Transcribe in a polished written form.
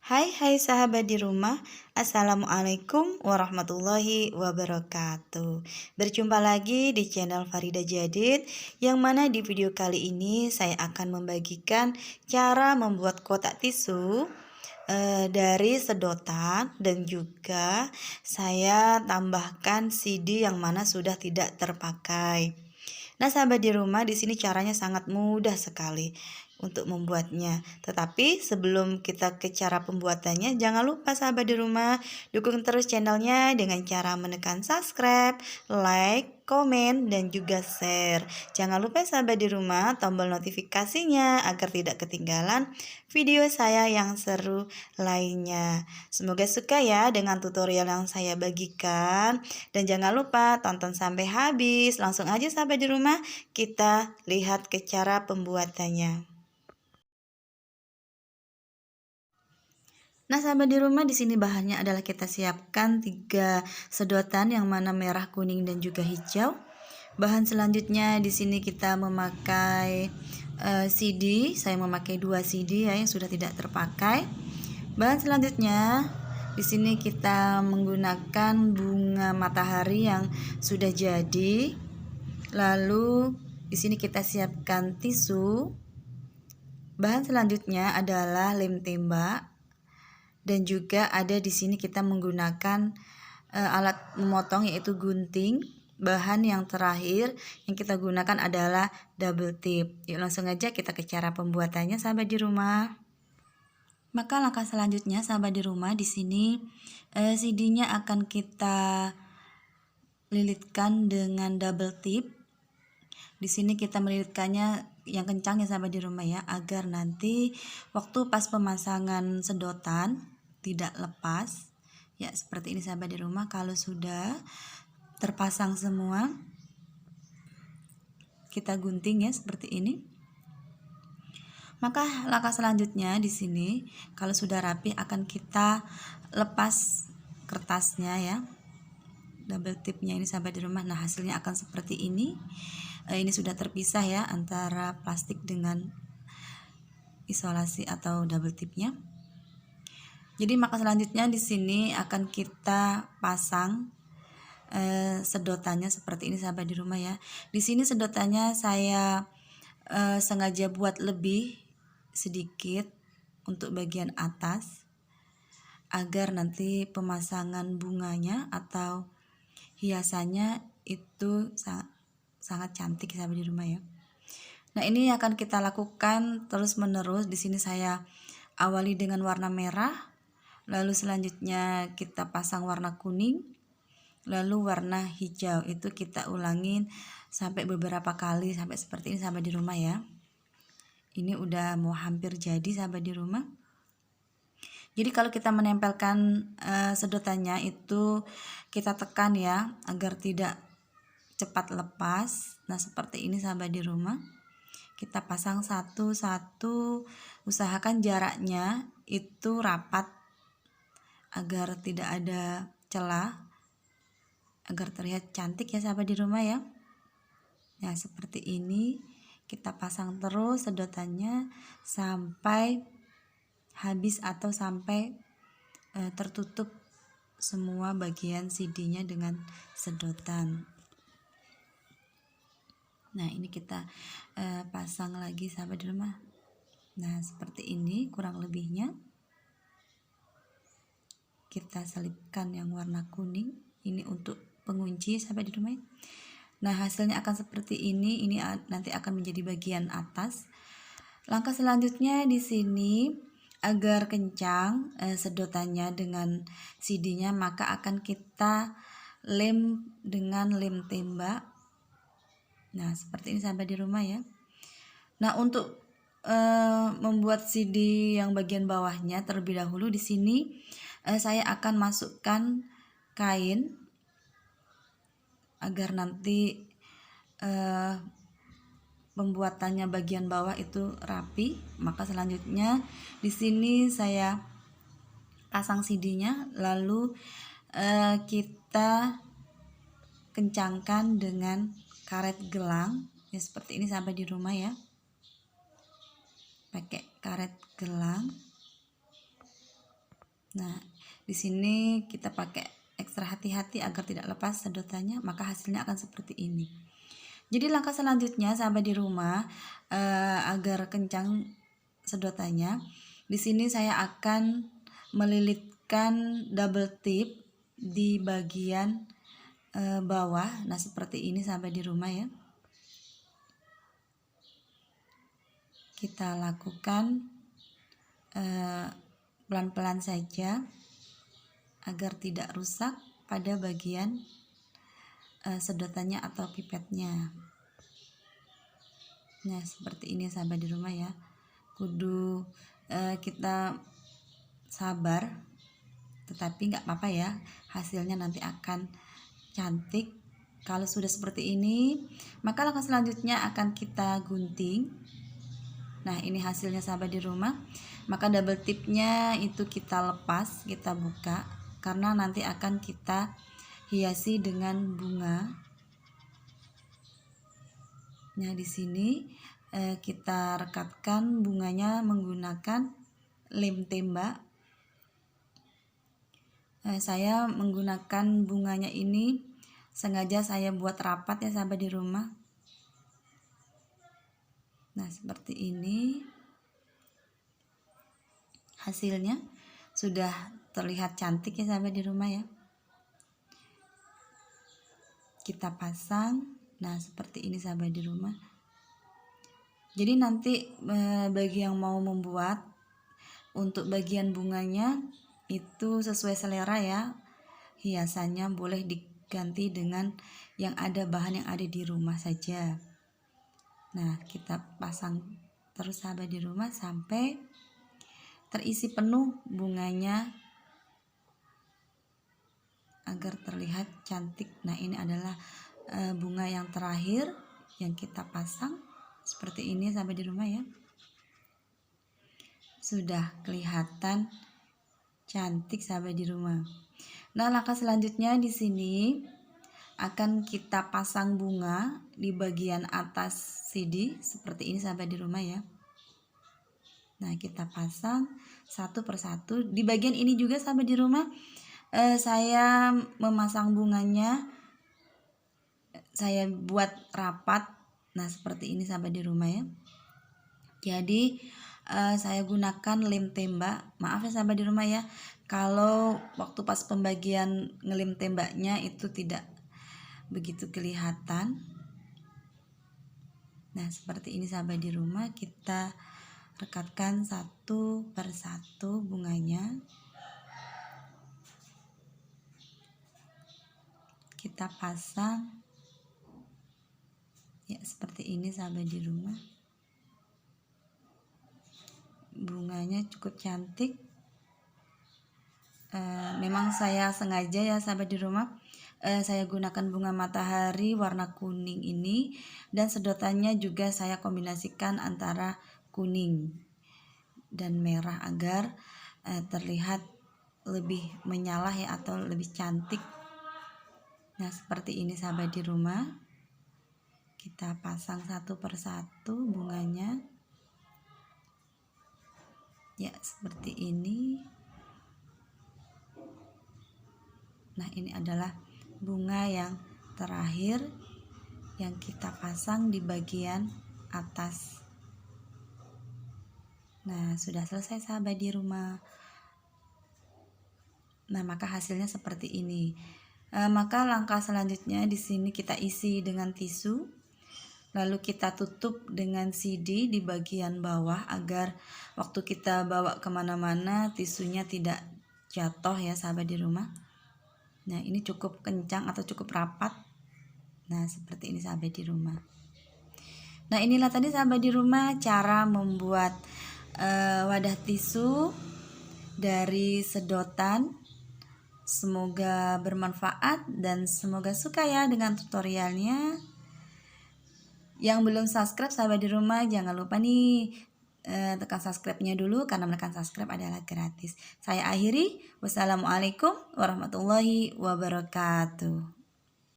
Hai sahabat di rumah, Assalamualaikum warahmatullahi wabarakatuh. Berjumpa lagi di channel Farida Jadid, yang mana di video kali ini saya akan membagikan cara membuat kotak tisu dari sedotan, dan juga saya tambahkan CD yang mana sudah tidak terpakai. Nah, sahabat di rumah, di sini caranya sangat mudah sekali untuk membuatnya. Tetapi sebelum kita ke cara pembuatannya, jangan lupa sahabat di rumah dukung terus channelnya dengan cara menekan subscribe, like, komen, dan juga share. Jangan lupa sahabat di rumah tombol notifikasinya agar tidak ketinggalan video saya yang seru lainnya. Semoga suka ya dengan tutorial yang saya bagikan, dan jangan lupa tonton sampai habis. Langsung aja sahabat di rumah, kita lihat ke cara pembuatannya. Nah, sahabat di rumah, di sini bahannya adalah kita siapkan 3 sedotan yang mana merah, kuning, dan juga hijau. Bahan selanjutnya di sini kita memakai CD. Saya memakai 2 CD ya yang sudah tidak terpakai. Bahan selanjutnya di sini kita menggunakan bunga matahari yang sudah jadi. Lalu di sini kita siapkan tisu. Bahan selanjutnya adalah lem tembak. Dan juga ada di sini kita menggunakan alat memotong yaitu gunting. Bahan yang terakhir yang kita gunakan adalah double tip. Yuk langsung aja kita ke cara pembuatannya sahabat di rumah. Maka langkah selanjutnya sahabat di rumah, di sini CD-nya akan kita lilitkan dengan double tip. Di sini kita melilitkannya yang kencang ya sahabat di rumah ya, agar nanti waktu pas pemasangan sedotan tidak lepas ya, seperti ini sahabat di rumah. Kalau sudah terpasang semua, kita gunting ya seperti ini. Maka langkah selanjutnya di sini kalau sudah rapi akan kita lepas kertasnya ya, double tipnya ini sahabat di rumah. Nah, hasilnya akan seperti ini. Ini sudah terpisah ya antara plastik dengan isolasi atau double tipnya. Jadi maka selanjutnya di sini akan kita pasang sedotannya seperti ini sahabat di rumah ya. Di sini sedotannya saya sengaja buat lebih sedikit untuk bagian atas agar nanti pemasangan bunganya atau hiasannya itu sangat cantik sahabat di rumah ya. Nah, ini akan kita lakukan terus menerus. Di sini saya awali dengan warna merah. Lalu selanjutnya kita pasang warna kuning, lalu warna hijau. Itu kita ulangin sampai beberapa kali sampai seperti ini sahabat di rumah ya. Ini udah mau hampir jadi sahabat di rumah. Jadi kalau kita menempelkan sedotannya itu kita tekan ya agar tidak cepat lepas. Nah, seperti ini sahabat di rumah. Kita pasang satu-satu, usahakan jaraknya itu rapat agar tidak ada celah, agar terlihat cantik ya sahabat di rumah ya. Nah, seperti ini kita pasang terus sedotannya sampai habis atau sampai tertutup semua bagian CD-nya dengan sedotan. Nah, ini kita pasang lagi sahabat di rumah. Nah, seperti ini kurang lebihnya. Kita selipkan yang warna kuning ini untuk pengunci sahabat di rumah. Nah, hasilnya akan seperti ini. Ini nanti akan menjadi bagian atas. Langkah selanjutnya di sini agar kencang sedotannya dengan CD-nya, maka akan kita lem dengan lem tembak. Nah, seperti ini sahabat di rumah ya. Nah, untuk membuat CD yang bagian bawahnya terlebih dahulu di sini saya akan masukkan kain agar nanti pembuatannya bagian bawah itu rapi. Maka selanjutnya di sini saya pasang CD-nya, lalu kita kencangkan dengan karet gelang ya, seperti ini sampai di rumah ya. Pakai karet gelang. Nah, di sini kita pakai ekstra hati-hati agar tidak lepas sedotannya, maka hasilnya akan seperti ini. Jadi langkah selanjutnya sahabat di rumah, agar kencang sedotannya, di sini saya akan melilitkan double tip di bagian bawah. Nah, seperti ini sahabat di rumah ya. Kita lakukan pelan-pelan saja agar tidak rusak pada bagian sedotannya atau pipetnya. Nah, seperti ini sahabat di rumah ya. Kudu kita sabar, tetapi nggak apa-apa ya, hasilnya nanti akan cantik. Kalau sudah seperti ini, maka langkah selanjutnya akan kita gunting. Nah, ini hasilnya sahabat di rumah. Maka double tipnya itu kita lepas, kita buka, karena nanti akan kita hiasi dengan bunga. Nah, di sini kita rekatkan bunganya menggunakan lem tembak. Saya menggunakan bunganya ini sengaja saya buat rapat ya sahabat di rumah. Nah, seperti ini hasilnya sudah terlihat cantik ya sahabat di rumah ya. Kita pasang. Nah, seperti ini sahabat di rumah. Jadi nanti bagi yang mau membuat, untuk bagian bunganya itu sesuai selera ya. Hiasannya boleh diganti dengan yang ada, bahan yang ada di rumah saja. Nah, kita pasang terus sahabat di rumah sampai terisi penuh bunganya agar terlihat cantik. Nah, ini adalah bunga yang terakhir yang kita pasang seperti ini sahabat di rumah ya. Sudah kelihatan cantik sahabat di rumah. Nah, langkah selanjutnya di sini akan kita pasang bunga di bagian atas CD seperti ini sahabat di rumah ya. Nah, kita pasang satu persatu. Di bagian ini juga sahabat di rumah, saya memasang bunganya, saya buat rapat. Nah, seperti ini sahabat di rumah ya. Jadi saya gunakan lem tembak. Maaf ya sahabat di rumah ya, kalau waktu pas pembagian ngelem tembaknya itu tidak begitu kelihatan. Nah, seperti ini sahabat di rumah, kita rekatkan satu persatu bunganya. Kita pasang ya seperti ini sahabat di rumah. Bunganya cukup cantik. Memang saya sengaja ya sahabat di rumah, saya gunakan bunga matahari warna kuning ini, dan sedotannya juga saya kombinasikan antara kuning dan merah agar terlihat lebih menyala ya, atau lebih cantik. Nah, seperti ini sahabat di rumah. Kita pasang satu persatu bunganya ya seperti ini. Nah, ini adalah bunga yang terakhir yang kita pasang di bagian atas. Nah, sudah selesai sahabat di rumah. Nah, maka hasilnya seperti ini. Maka langkah selanjutnya di sini kita isi dengan tisu, lalu kita tutup dengan CD di bagian bawah agar waktu kita bawa kemana-mana tisunya tidak jatuh ya sahabat di rumah. Nah, ini cukup kencang atau cukup rapat. Nah, seperti ini sahabat di rumah. Nah, inilah tadi sahabat di rumah cara membuat wadah tisu dari sedotan. Semoga bermanfaat dan semoga suka ya dengan tutorialnya. Yang belum subscribe sahabat di rumah, jangan lupa nih tekan subscribe-nya dulu, karena menekan subscribe adalah gratis. Saya akhiri, wassalamualaikum warahmatullahi wabarakatuh.